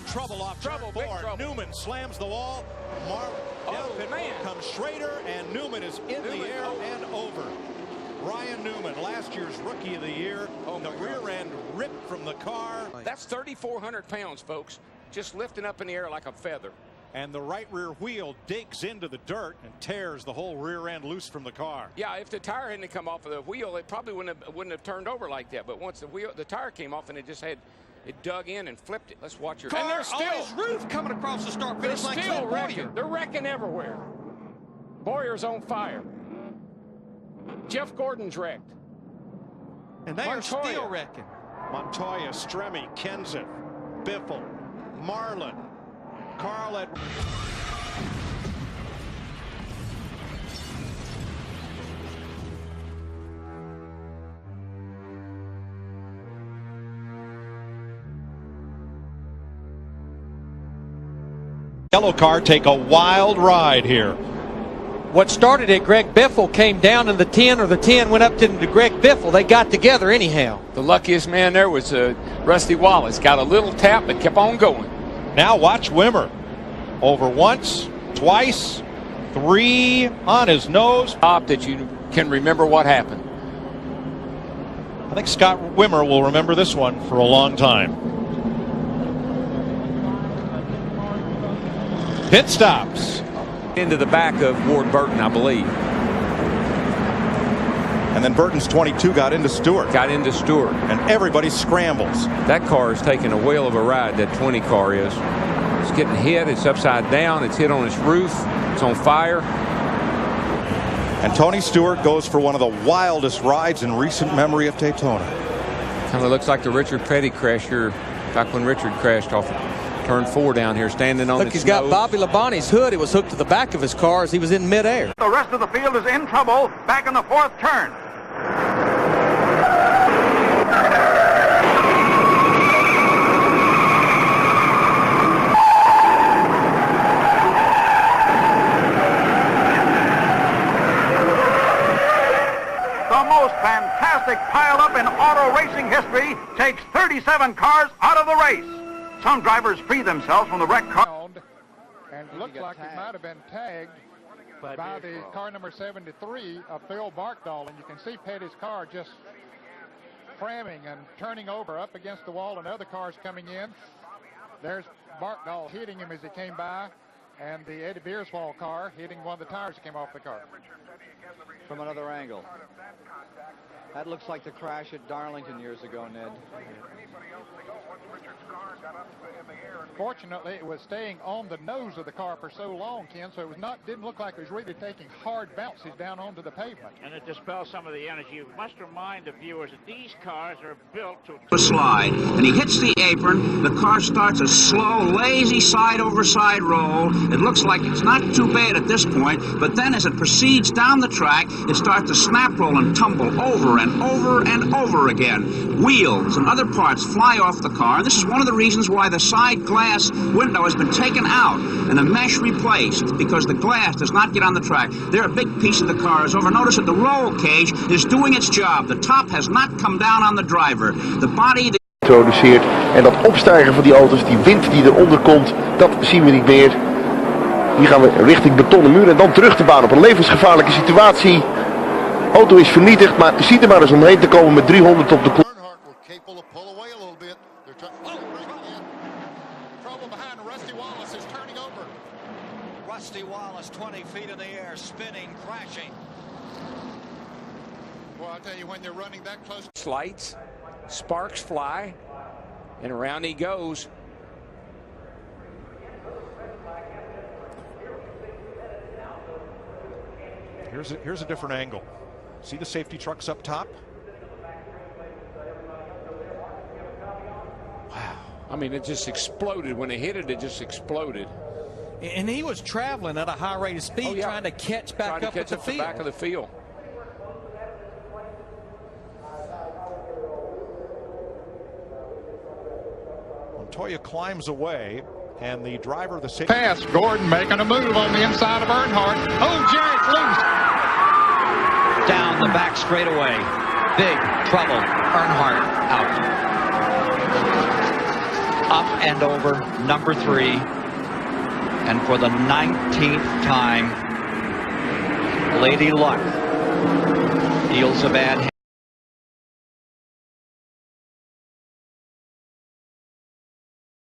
Trouble off Trouble, turn big 4. trouble. Newman slams the wall. Man. Comes Schrader, and Newman is in the air and over. Ryan Newman, last year's Rookie of the Year. The rear end ripped from the car. That's 3,400 pounds, folks, just lifting up in the air like a feather. And the right rear wheel digs into the dirt and tears the whole rear end loose from the car. Yeah, if the tire hadn't come off of the wheel, it probably wouldn't have turned over like that. But once the tire came off, and it dug in and flipped it. Let's watch your. And they're still his roof coming across the start finish like still wrecking. Boyer. They're wrecking everywhere. Boyer's on fire. Jeff Gordon's wrecked. And they Montoya. are still wrecking. Montoya, Stremme, Kenseth, Biffle, Marlin, Carlett. Yellow car take a wild ride here. What started at Greg Biffle came down in the 10, or the 10 went up to Greg Biffle. They got together anyhow. The luckiest man there was Rusty Wallace. Got a little tap but kept on going. Now watch Wimmer. Over once, twice, 3 on his nose. Top that you can remember what happened. I think Scott Wimmer will remember this one for a long time. Pit stops. Into the back of Ward Burton, I believe. And then Burton's 22 got into Stewart. And everybody scrambles. that car is taking a whale of a ride, that 20 car is. It's getting hit, it's upside down, it's hit on its roof, it's on fire. And Tony Stewart goes for one of the wildest rides in recent memory of Daytona. Kind of looks like the Richard Petty crash here, back when Richard crashed off turn 4 down here, standing on Look, he's got Bobby Labonte's hood. It was hooked to the back of his car as he was in midair. The rest of the field is in trouble back in the 4th turn. The most fantastic pileup in auto racing history takes 37 cars out of the race. Some drivers free themselves from the wrecked car. And it looked like it might have been tagged by the car number 73 of Phil Barkdahl. And you can see Petty's car just cramming and turning over up against the wall, and other cars coming in. There's Barkdahl hitting him as he came by, and the Eddie Beerswall car hitting one of the tires that came off the car. From another angle. That looks like the crash at Darlington years ago, Ned. Fortunately, it was staying on the nose of the car for so long, Ken, so it didn't look like it was really taking hard bounces down onto the pavement. And it dispels some of the energy. You must remind the viewers that these cars are built to a slide, and he hits the apron. The car starts a slow, lazy side-over-side roll. It looks like it's not too bad at this point, but then as it proceeds down the track, it starts to snap roll and tumble over and over and over again. Wheels and other parts fly off the car, and this is one of the reasons why the side glass window has been taken out and the mesh replaced, because the glass does not get on the track. There, a big piece of the car is over. Notice that the roll cage is doing its job. The top has not come down on the driver. The body... Introduceert. En dat opstijgen van die auto's, die wind die eronder komt, dat zien we niet meer. Hier gaan we richting betonnen muur en dan terug de baan op een levensgevaarlijke situatie. Auto is vernietigd, maar ziet er maar eens omheen te komen met 300 op de klok. Rusty Wallace, 20 feet in the air, spinning, crashing. Well, I'll tell you, when they're running that close. Lights, sparks fly, and around he goes. Here's a different angle. See the safety trucks up top? Wow. I mean, it just exploded. When it hit it, it just exploded. And he was traveling at a high rate of speed, trying to catch back up at the field. Back of the field. Montoya climbs away, and the driver of the safety... Pass, Gordon making a move on the inside of Earnhardt. Oh, Jack loose. Down the back straightaway. Big trouble. Earnhardt out. and over, number 3. And for the 19th time, Lady Luck deals a bad hand.